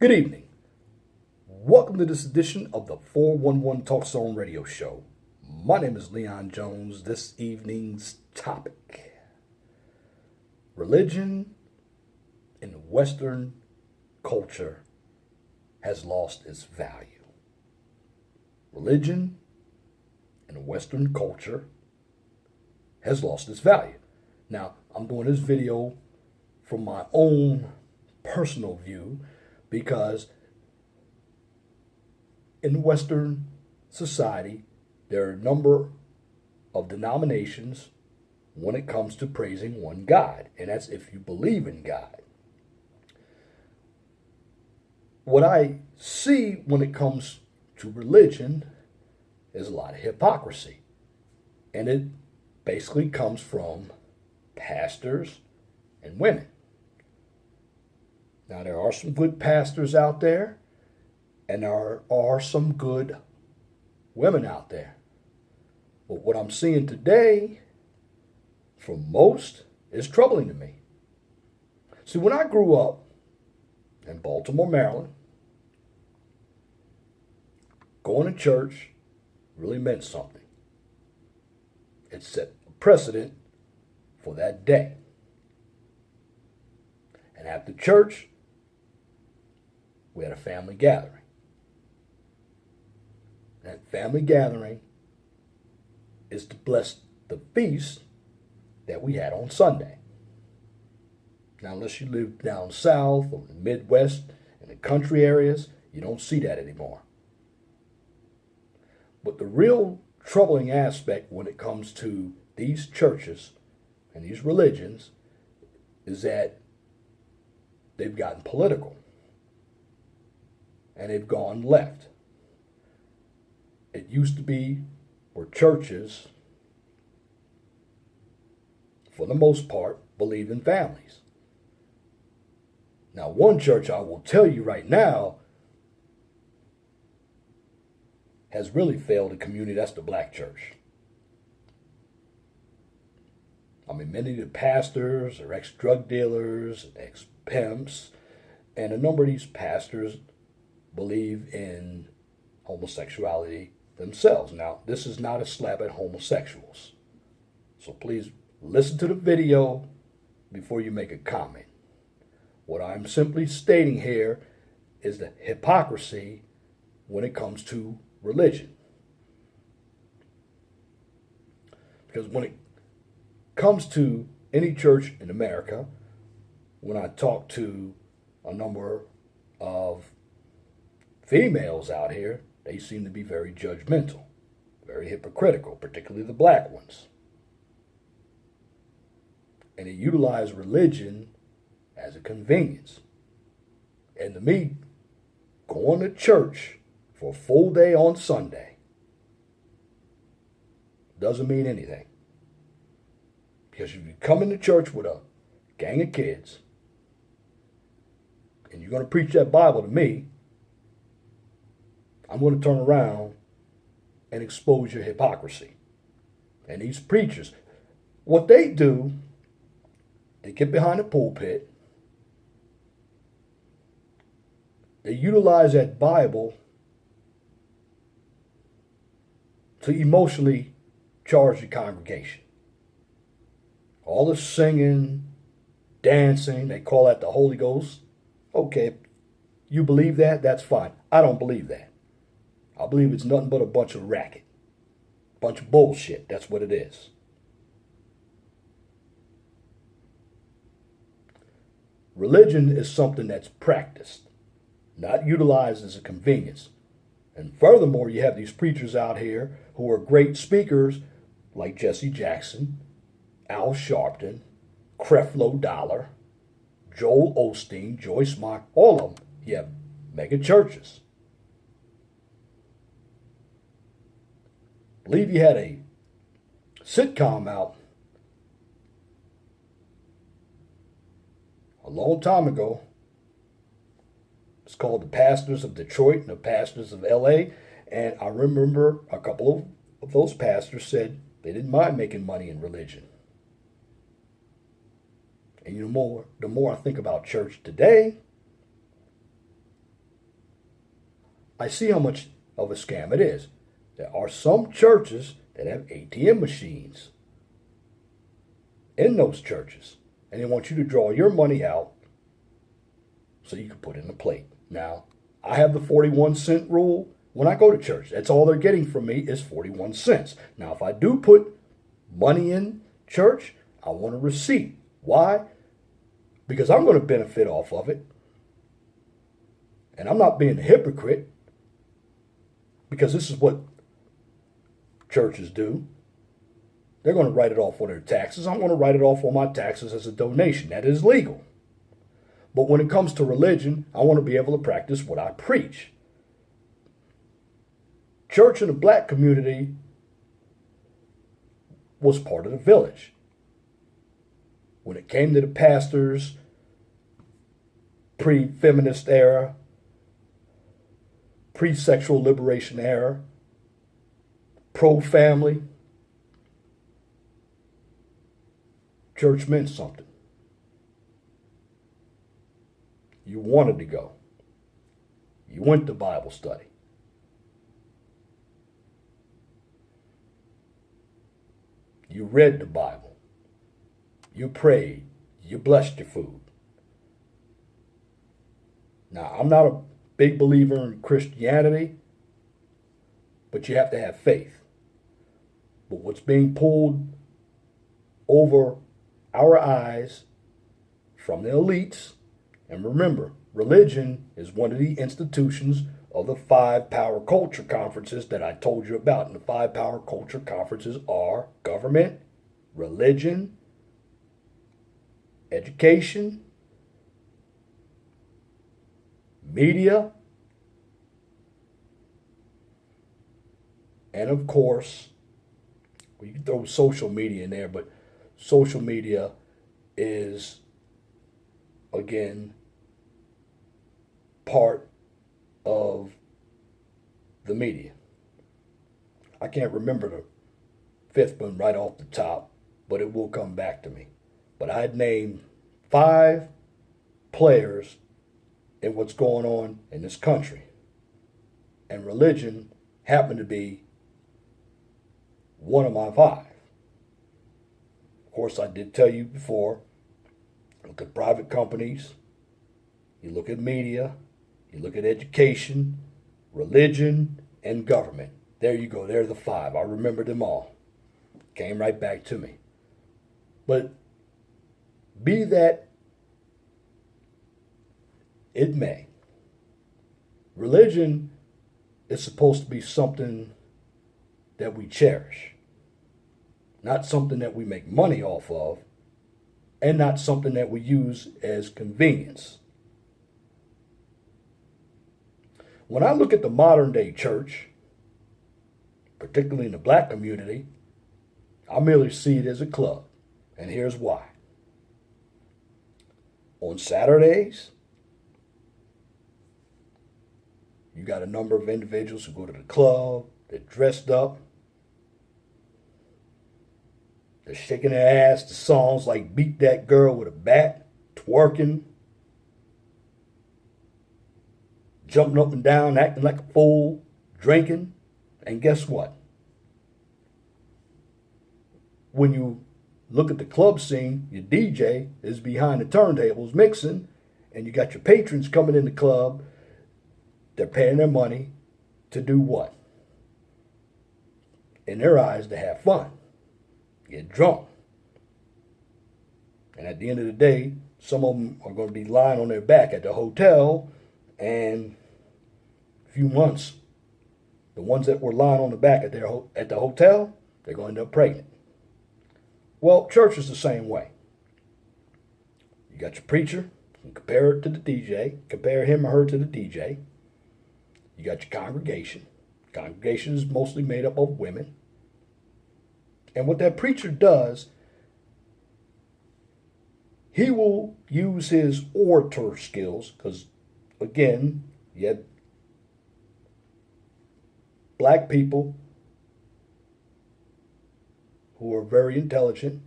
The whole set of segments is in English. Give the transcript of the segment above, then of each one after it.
Good evening. Welcome to this edition of the 411 Talk Zone Radio Show. My name is Leon Jones. This evening's topic: religion in Western culture has lost its value. Religion in Western culture has lost its value. Now, I'm doing this video from my own personal view because in Western society, there are a number of denominations when it comes to praising one God, and that's if you believe in God. What I see when it comes to religion is a lot of hypocrisy, and it basically comes from pastors and women. Now, there are some good pastors out there, and there are some good women out there. But what I'm seeing today, for most, is troubling to me. See, when I grew up in Baltimore, Maryland, going to church really meant something. It set a precedent for that day. And after church, we had a family gathering. That family gathering is to bless the feast that we had on Sunday. Now, unless you live down south or the Midwest, in the country areas, you don't see that anymore. But the real troubling aspect when it comes to these churches and these religions is that they've gotten political and they've gone left. It used to be where churches, for the most part, believe in families. Now, one church I will tell you right now has really failed the community. That's the black church. I mean, many of the pastors are ex-drug dealers, ex-pimps, and a number of these pastors believe in homosexuality themselves. Now, this is not a slap at homosexuals. So please listen to the video before you make a comment. What I'm simply stating here is the hypocrisy when it comes to religion. Because when it comes to any church in America, when I talk to a number of females out here, they seem to be very judgmental, very hypocritical, particularly the black ones. And they utilize religion as a convenience. And to me, going to church for a full day on Sunday doesn't mean anything. Because if you come into church with a gang of kids and you're going to preach that Bible to me, I'm going to turn around and expose your hypocrisy. And these preachers, what they do, they get behind the pulpit, they utilize that Bible to emotionally charge the congregation. All the singing, dancing, they call that the Holy Ghost. Okay, you believe that? That's fine. I don't believe that. I believe it's nothing but a bunch of racket. Bunch of bullshit. That's what it is. Religion is something that's practiced, not utilized as a convenience. And furthermore, you have these preachers out here who are great speakers like Jesse Jackson, Al Sharpton, Creflo Dollar, Joel Osteen, Joyce Meyer, all of them. You have mega churches. I believe you had a sitcom out a long time ago. It's called The Pastors of Detroit and the Pastors of L.A. And I remember a couple of those pastors said they didn't mind making money in religion. And the more I think about church today, I see how much of a scam it is. There are some churches that have ATM machines in those churches, and they want you to draw your money out so you can put in a plate. Now, I have the 41-cent rule when I go to church. That's all they're getting from me is 41 cents. Now, if I do put money in church, I want a receipt. Why? Because I'm going to benefit off of it. And I'm not being a hypocrite, because this is what churches do. They're going to write it off on their taxes. I'm going to write it off on my taxes as a donation. That is legal. But when it comes to religion, I want to be able to practice what I preach. Church in the black community was part of the village. When it came to the pastors, pre-feminist era, pre-sexual liberation era, pro-family, church meant something. You wanted to go. You went to Bible study. You read the Bible. You prayed. You blessed your food. Now, I'm not a big believer in Christianity, but you have to have faith. But what's being pulled over our eyes from the elites, and remember, religion is one of the institutions of the 5 power culture conferences that I told you about. And the 5 power culture conferences are government, religion, education, media, and of course, you can throw social media in there, but social media is, again, part of the media. I can't remember the 5th one right off the top, but it will come back to me. But I'd name 5 players in what's going on in this country. And religion happened to be one of my 5. Of course, I did tell you before, look at private companies, you look at media, you look at education, religion, and government. There you go. There are the 5. I remember them all. Came right back to me. But be that it may, religion is supposed to be something that we cherish, not something that we make money off of, and not something that we use as convenience. When I look at the modern day church, particularly in the black community, I merely see it as a club. And here's why. On Saturdays, you got a number of individuals who go to the club, they're dressed up, they're shaking their ass to songs like Beat That Girl with a Bat, twerking, jumping up and down, acting like a fool, drinking. And guess what? When you look at the club scene, your DJ is behind the turntables mixing, and you got your patrons coming in the club. They're paying their money to do what? In their eyes, to have fun, get drunk. And at the end of the day, some of them are going to be lying on their back at the hotel, and a few months, the ones that were lying on the back at the hotel, they're going to end up pregnant. Well, church is the same way. You got your preacher, you compare it to the DJ, compare him or her to the DJ. You got your congregation. Congregation is mostly made up of women. And what that preacher does, he will use his orator skills, because, again, you had black people who are very intelligent.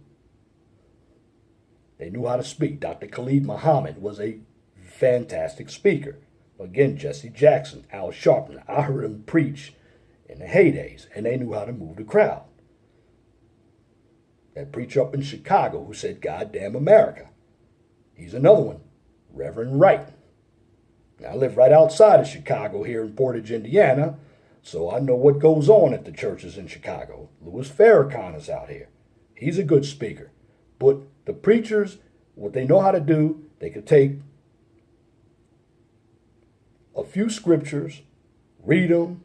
They knew how to speak. Dr. Khalid Muhammad was a fantastic speaker. Again, Jesse Jackson, Al Sharpton. I heard them preach in the heydays, and they knew how to move the crowd. That preacher up in Chicago who said, "God damn America." He's another one, Reverend Wright. Now, I live right outside of Chicago here in Portage, Indiana, so I know what goes on at the churches in Chicago. Louis Farrakhan is out here. He's a good speaker. But the preachers, what they know how to do, they could take a few scriptures, read them,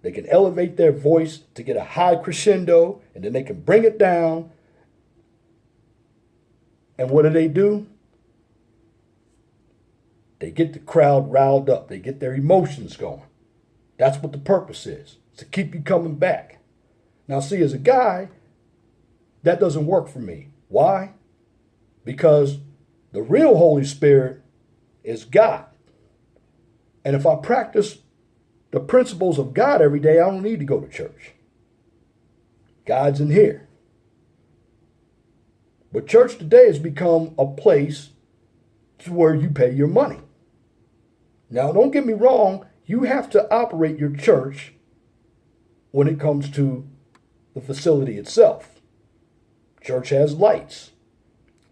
they can elevate their voice to get a high crescendo, and then they can bring it down. And what do? They get the crowd riled up. They get their emotions going. That's what the purpose is, to keep you coming back. Now, see, as a guy, that doesn't work for me. Why? Because the real Holy Spirit is God. And if I practice the principles of God every day, I don't need to go to church. God's in here. But church today has become a place to where you pay your money. Now, don't get me wrong, you have to operate your church when it comes to the facility itself. Church has lights.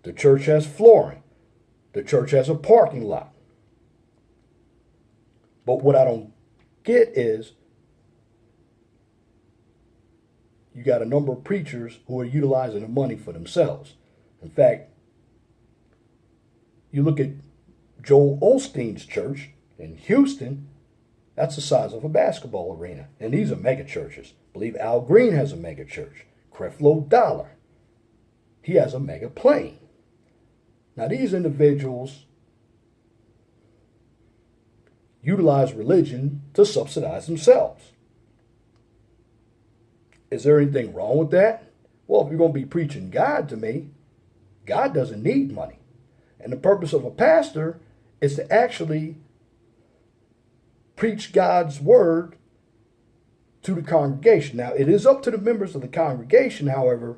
The church has flooring. The church has a parking lot. But what I don't get is you got a number of preachers who are utilizing the money for themselves. In fact, you look at Joel Osteen's church in Houston, that's the size of a basketball arena. And these are mega churches. I believe Al Green has a mega church. Creflo Dollar, he has a mega plane. Now, these individuals utilize religion to subsidize themselves. Is there anything wrong with that? Well, if you're going to be preaching God to me, God doesn't need money. And the purpose of a pastor is to actually preach God's word to the congregation. Now, it is up to the members of the congregation, however,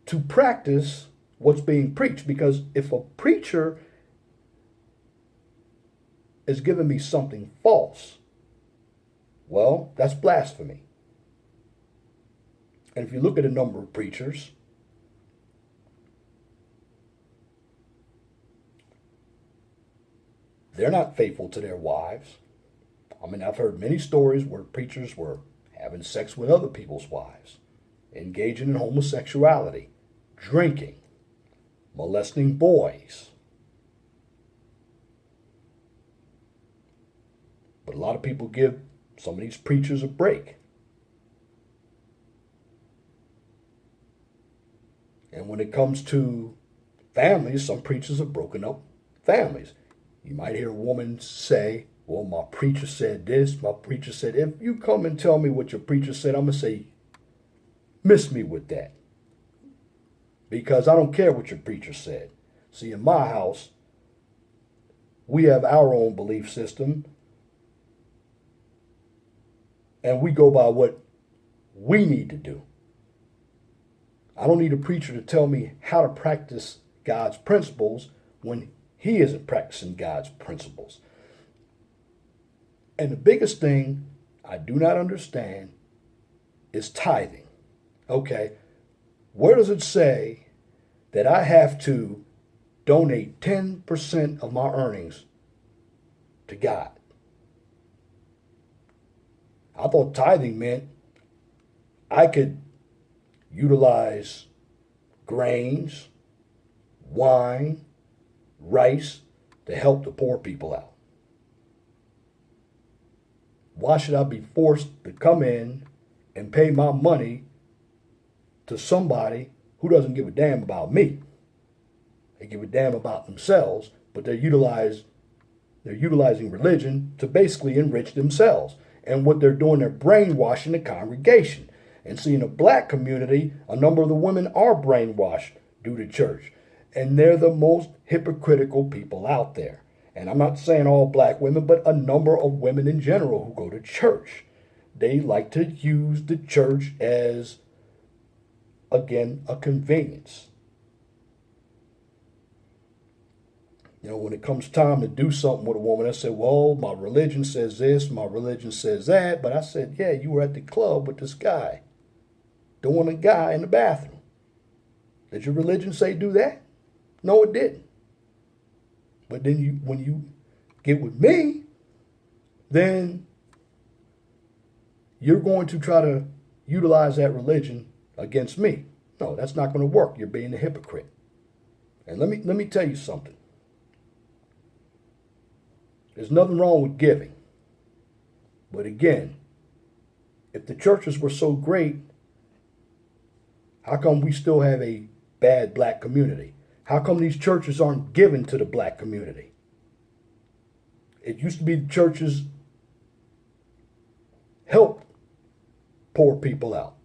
to practice what's being preached. Because if a preacher is giving me something false, well, that's blasphemy. And if you look at a number of preachers, they're not faithful to their wives. I mean, I've heard many stories where preachers were having sex with other people's wives, engaging in homosexuality, drinking, molesting boys. But a lot of people give some of these preachers a break. And when it comes to families, some preachers have broken up families. You might hear a woman say, well, my preacher said this, my preacher said, if you come and tell me what your preacher said, I'm going to say, miss me with that. Because I don't care what your preacher said. See, in my house, we have our own belief system, and we go by what we need to do. I don't need a preacher to tell me how to practice God's principles when he isn't practicing God's principles. And the biggest thing I do not understand is tithing. Okay, where does it say that I have to donate 10% of my earnings to God? I thought tithing meant I could utilize grains, wine, rice to help the poor people out. Why should I be forced to come in and pay my money to somebody who doesn't give a damn about me? They give a damn about themselves, but they're utilizing religion to basically enrich themselves. And what they're doing, they're brainwashing the congregation. And see, in the black community, a number of the women are brainwashed due to church. And they're the most hypocritical people out there. And I'm not saying all black women, but a number of women in general who go to church. They like to use the church as, again, a convenience. When it comes time to do something with a woman, I said, well, my religion says this, my religion says that. But I said, yeah, you were at the club with this guy, doing a guy in the bathroom. Did your religion say do that? No, it didn't. But then when you get with me, then you're going to try to utilize that religion against me. No, that's not going to work. You're being a hypocrite. And let me tell you something. There's nothing wrong with giving. But again, if the churches were so great, how come we still have a bad black community? How come these churches aren't given to the black community? It used to be the churches help poor people out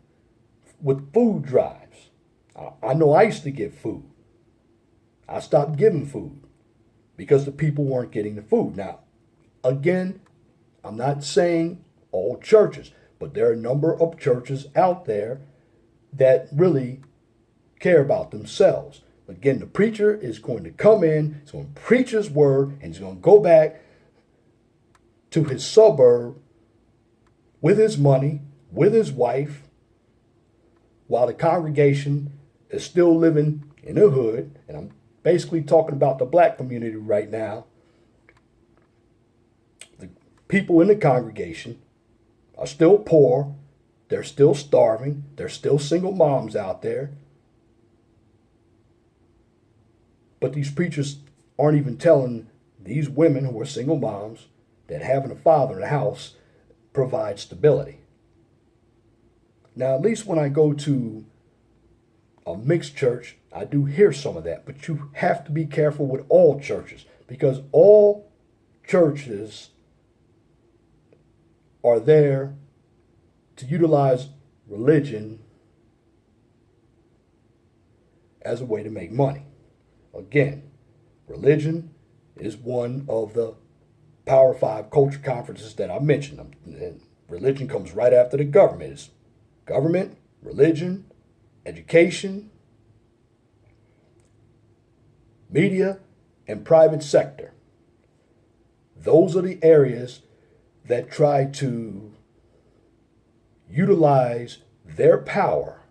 with food drives. I know I used to give food. I stopped giving food because the people weren't getting the food. Now, again, I'm not saying all churches, but there are a number of churches out there that really care about themselves. Again, the preacher is going to come in, he's going to preach his word, and he's going to go back to his suburb with his money, with his wife, while the congregation is still living in the hood. And I'm basically talking about the black community right now. The people in the congregation are still poor. They're still starving. There's still single moms out there. But these preachers aren't even telling these women who are single moms that having a father in the house provides stability. Now, at least when I go to a mixed church, I do hear some of that. But you have to be careful with all churches, because all churches are there to utilize religion as a way to make money. Again, religion is one of the Power 5 culture conferences that I mentioned. And religion comes right after the government. It's government, religion, education, media, and private sector. Those are the areas that try to utilize their power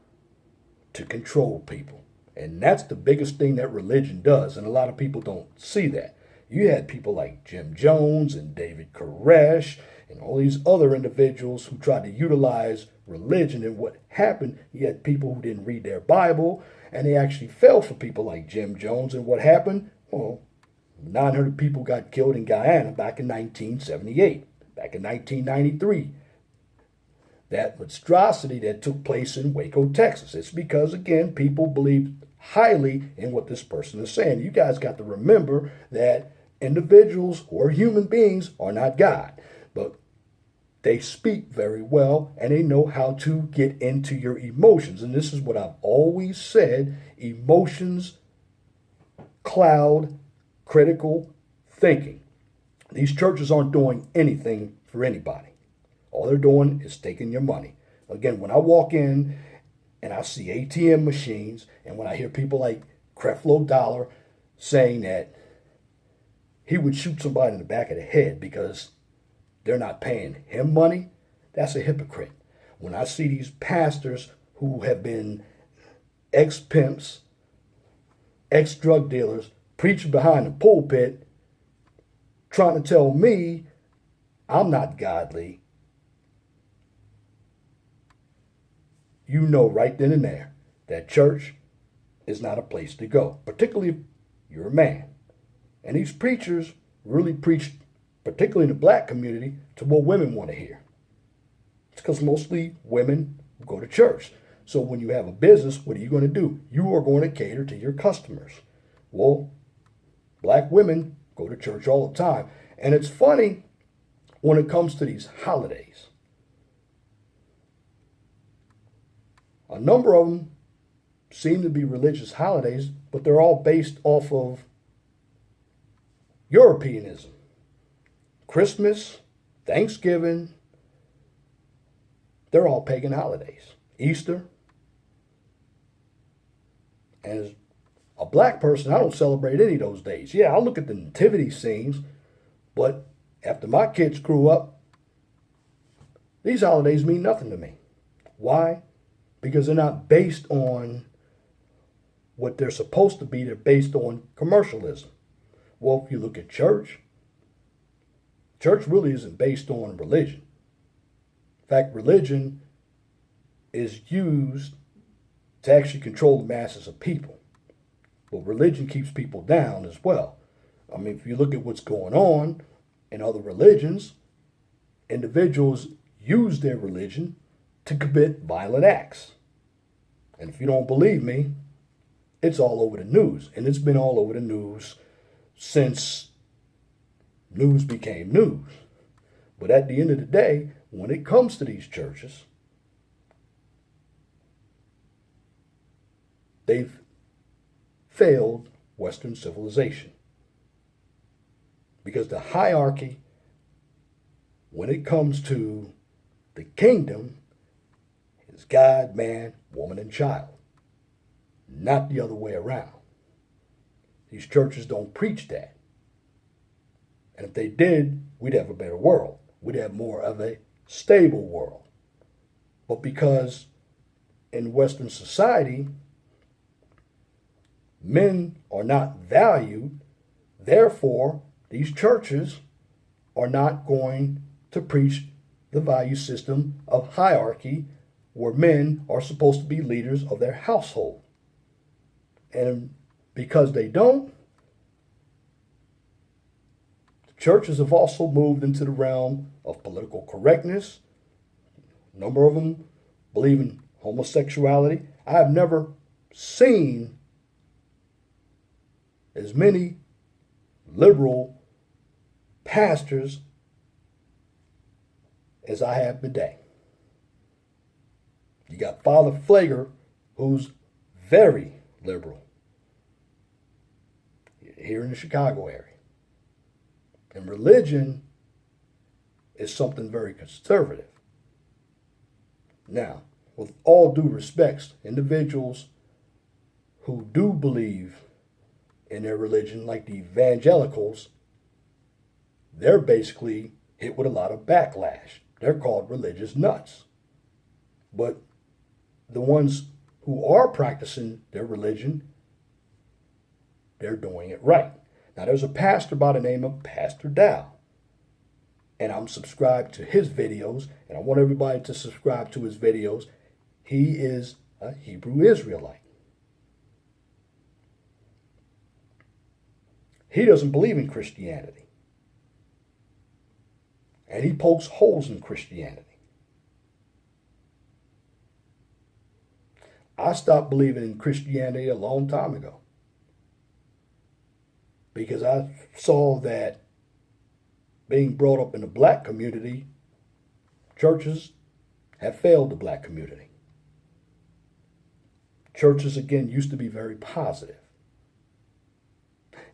to control people. And that's the biggest thing that religion does, and a lot of people don't see that. You had people like Jim Jones and David Koresh and all these other individuals who tried to utilize religion, and what happened, you had people who didn't read their Bible, and they actually fell for people like Jim Jones, and what happened? Well, 900 people got killed in Guyana back in 1978, back in 1993. That monstrosity that took place in Waco, Texas. It's because, again, people believe highly in what this person is saying. You guys got to remember that individuals who are human beings are not God, but they speak very well and they know how to get into your emotions. And this is what I've always said: emotions cloud critical thinking. These churches aren't doing anything for anybody. All they're doing is taking your money. Again, when I walk in and I see ATM machines, and when I hear people like Creflo Dollar saying that he would shoot somebody in the back of the head because they're not paying him money, that's a hypocrite. When I see these pastors who have been ex-pimps, ex-drug dealers, preaching behind the pulpit, trying to tell me I'm not godly, you know right then and there that church is not a place to go, particularly if you're a man. And these preachers really preach, particularly in the black community, to what women want to hear. It's because mostly women go to church. So when you have a business, what are you going to do? You are going to cater to your customers. Well, black women go to church all the time. And it's funny when it comes to these holidays. A number of them seem to be religious holidays, but they're all based off of Europeanism. Christmas, Thanksgiving, they're all pagan holidays. Easter, and A black person, I don't celebrate any of those days. Yeah, I'll look at the nativity scenes, but after my kids grew up, these holidays mean nothing to me. Why? Because they're not based on what they're supposed to be. They're based on commercialism. Well, if you look at church, church really isn't based on religion. In fact, religion is used to actually control the masses of people. But religion keeps people down as well. I mean, if you look at what's going on in other religions, individuals use their religion to commit violent acts. And if you don't believe me, it's all over the news. And it's been all over the news since news became news. But at the end of the day, when it comes to these churches, they've failed Western civilization. Because the hierarchy, when it comes to the kingdom, is God, man, woman, and child. Not the other way around. These churches don't preach that. And if they did, we'd have a better world. We'd have more of a stable world. But because in Western society, men are not valued, therefore, these churches are not going to preach the value system of hierarchy where men are supposed to be leaders of their household. And because they don't, the churches have also moved into the realm of political correctness. A number of them believe in homosexuality. I have never seen as many liberal pastors as I have today. You got Father Pfleger, who's very liberal here in the Chicago area. And religion is something very conservative. Now, with all due respects, individuals who do believe in their religion, like the evangelicals, they're basically hit with a lot of backlash. They're called religious nuts. But the ones who are practicing their religion, they're doing it right. Now, there's a pastor by the name of Pastor Dow, and I'm subscribed to his videos, and I want everybody to subscribe to his videos. He is a Hebrew Israelite. He doesn't believe in Christianity. And he pokes holes in Christianity. I stopped believing in Christianity a long time ago. Because I saw that being brought up in the black community, churches have failed the black community. Churches, again, used to be very positive.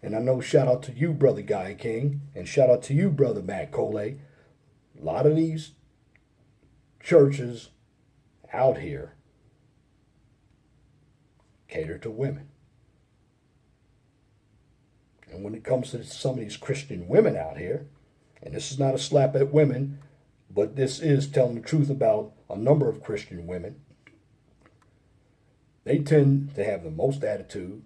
And I know, shout out to you, Brother Guy King, and shout out to you, Brother Matt Coley. A lot of these churches out here cater to women. And when it comes to some of these Christian women out here, and this is not a slap at women, but this is telling the truth about a number of Christian women, they tend to have the most attitude,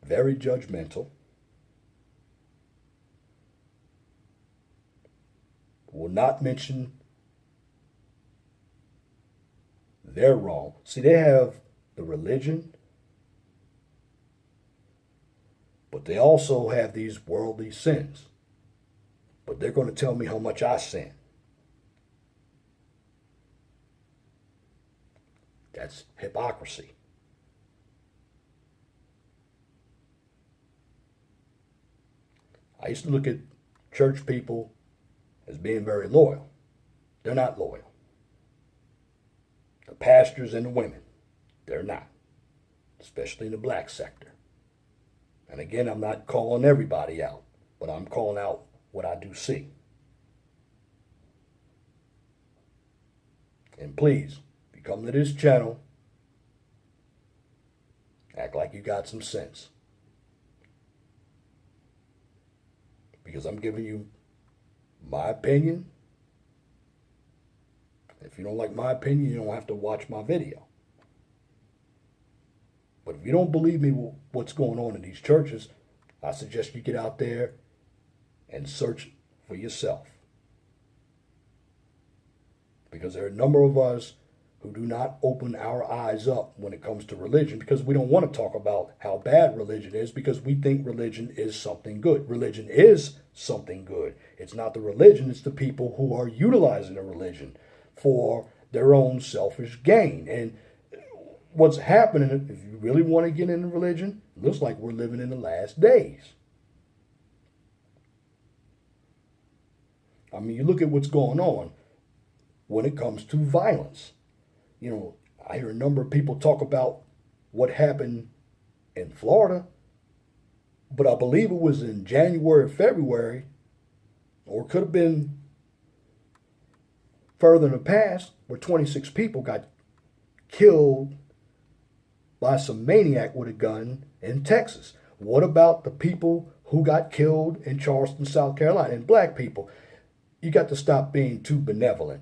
very judgmental, will not mention they're wrong. See, they have the religion, but they also have these worldly sins. But they're going to tell me how much I sin. That's hypocrisy. I used to look at church people as being very loyal. They're not loyal. The pastors and the women, they're not, especially in the black sector. And again, I'm not calling everybody out, but I'm calling out what I do see. And please, if you come to this channel, Act like you got some sense. Because I'm giving you my opinion. If you don't like my opinion, you don't have to watch my video. But if you don't believe me what's going on in these churches, I suggest you get out there and search for yourself. Because there are a number of us who do not open our eyes up when it comes to religion, because we don't want to talk about how bad religion is, because we think religion is something good. Religion is something good. It's not the religion, it's the people who are utilizing the religion for their own selfish gain. And what's happening, if you really want to get into religion, it looks like we're living in the last days. I mean, you look at what's going on when it comes to violence. You know, I hear a number of people talk about what happened in Florida, but I believe it was in January or February, or it could have been further in the past, where 26 people got killed by some maniac with a gun in Texas. What about the people who got killed in Charleston, South Carolina, and black people? You got to stop being too benevolent.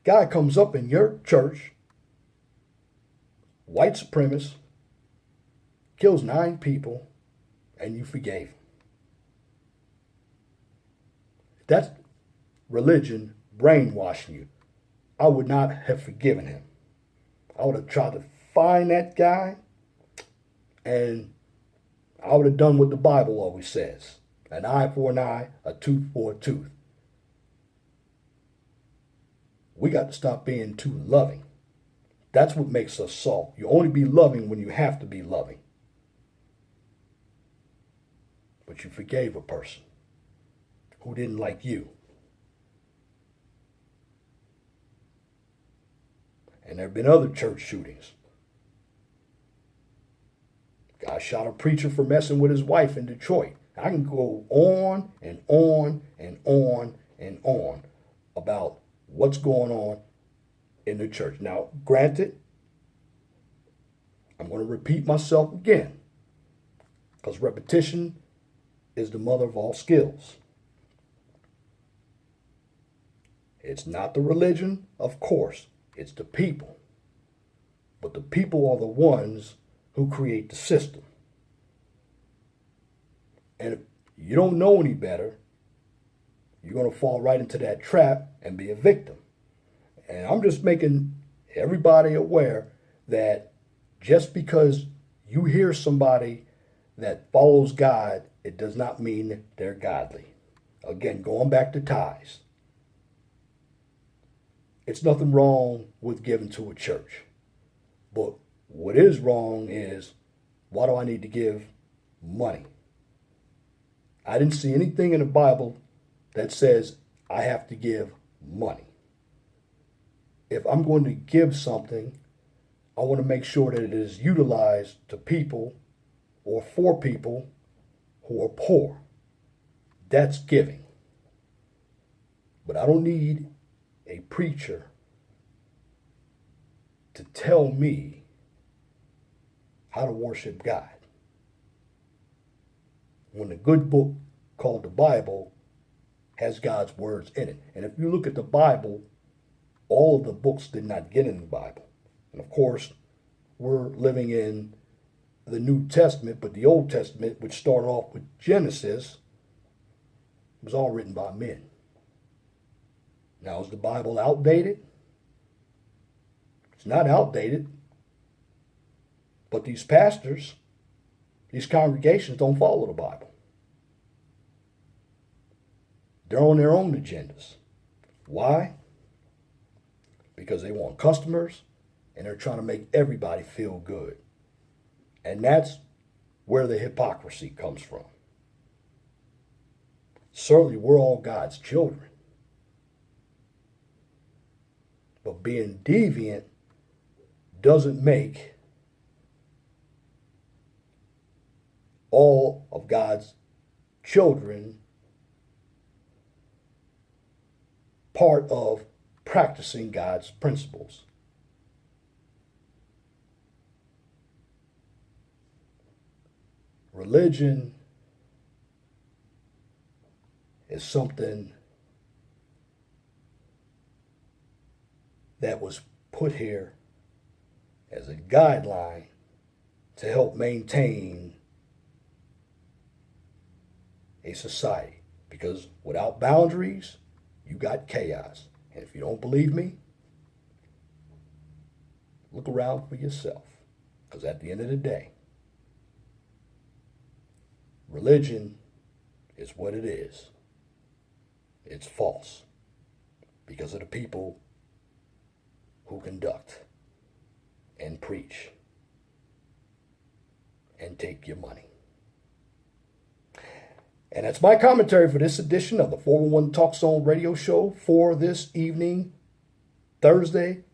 Guy comes up in your church, white supremacist, kills 9 people, and you forgave him. That's religion brainwashing you. I would not have forgiven him. I would have tried to find that guy, and I would have done what the Bible always says. An eye for an eye, a tooth for a tooth. We got to stop being too loving. That's what makes us soft. You only be loving when you have to be loving. But you forgave a person who didn't like you. And there have been other church shootings. Guy shot a preacher for messing with his wife in Detroit. I can go on and on and on and on about what's going on in the church. Now, granted, I'm going to repeat myself again, because repetition is the mother of all skills. It's not the religion, of course. It's the people. But the people are the ones who create the system. And if you don't know any better, you're going to fall right into that trap and be a victim. And I'm just making everybody aware that just because you hear somebody that follows God, it does not mean they're godly. Again, going back to tithes. It's nothing wrong with giving to a church. But what is wrong is, why do I need to give money? I didn't see anything in the Bible that says I have to give money. If I'm going to give something, I want to make sure that it is utilized to people or for people who are poor. That's giving. But I don't need a preacher to tell me how to worship God, when the good book called the Bible has God's words in it. And if you look at the Bible, all of the books did not get in the Bible. And of course, we're living in the New Testament, but the Old Testament, which started off with Genesis, was all written by men. Now, is the Bible outdated? It's not outdated. But these pastors, these congregations don't follow the Bible. They're on their own agendas. Why? Because they want customers and they're trying to make everybody feel good. And that's where the hypocrisy comes from. Certainly, we're all God's children. But being deviant doesn't make all of God's children part of practicing God's principles. Religion is something that was put here as a guideline to help maintain a society. Because without boundaries, you got chaos. And if you don't believe me, look around for yourself. Because at the end of the day, religion is what it is. It's false because of the people who conduct and preach and take your money. And that's my commentary for this edition of the 411 Talk Zone radio show for this evening, Thursday,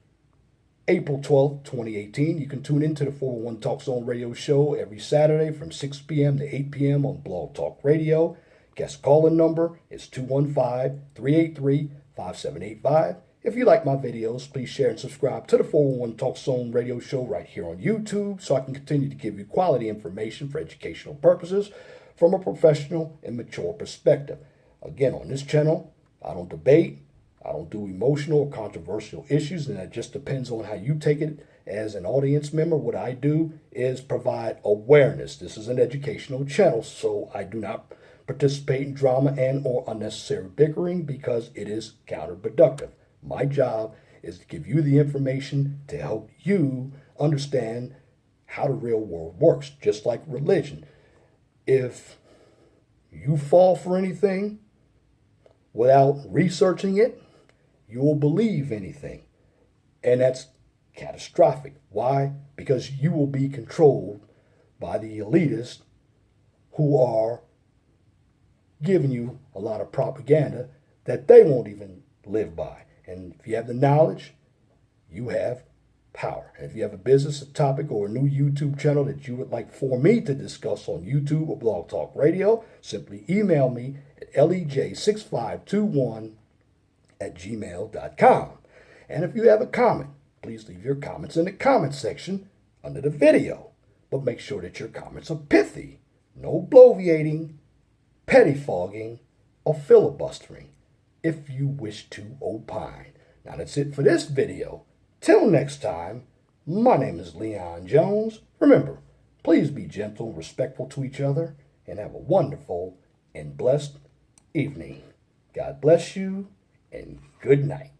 April 12th, 2018. You can tune into the 411 Talk Zone radio show every Saturday from 6 p.m. to 8 p.m. on Blog Talk Radio. Guest call-in number is 215-383-5785. If you like my videos, please share and subscribe to the 411 Talk Zone radio show right here on YouTube so I can continue to give you quality information for educational purposes from a professional and mature perspective. Again, on this channel, I don't debate, I don't do emotional or controversial issues, and that just depends on how you take it as an audience member. What I do is provide awareness. This is an educational channel, so I do not participate in drama and or unnecessary bickering because it is counterproductive. My job is to give you the information to help you understand how the real world works, just like religion. If you fall for anything without researching it, you will believe anything. And that's catastrophic. Why? Because you will be controlled by the elitists who are giving you a lot of propaganda that they won't even live by. And if you have the knowledge, you have power. And if you have a business, a topic, or a new YouTube channel that you would like for me to discuss on YouTube or Blog Talk Radio, simply email me at lej6521@gmail.com. And if you have a comment, please leave your comments in the comment section under the video. But make sure that your comments are pithy. No bloviating, pettifogging, or filibustering if you wish to opine. Now that's it for this video. Till next time, my name is Leon Jones. Remember, please be gentle and respectful to each other and have a wonderful and blessed evening. God bless you and good night.